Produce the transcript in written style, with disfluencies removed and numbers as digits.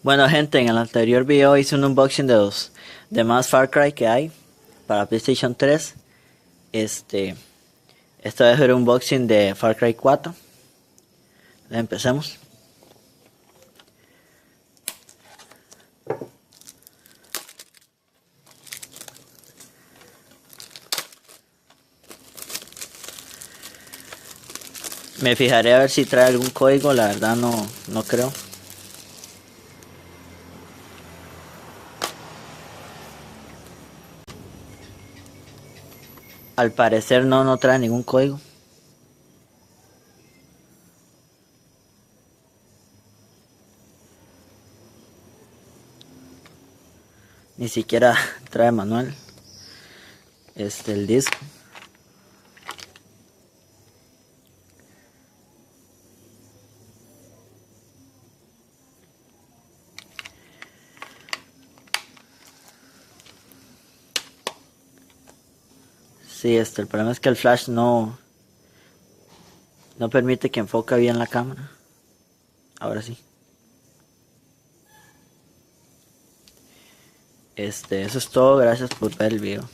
Bueno gente, en el anterior video hice un unboxing de los demás Far Cry que hay para PlayStation 3. Esta vez era un unboxing de Far Cry 4. Empecemos. Me fijaré a ver si trae algún código, la verdad no creo. Al parecer no trae ningún código. Ni siquiera trae manual. El disco. Sí, el problema es que el flash no permite que enfoque bien la cámara. Ahora sí. Eso es todo, gracias por ver el video.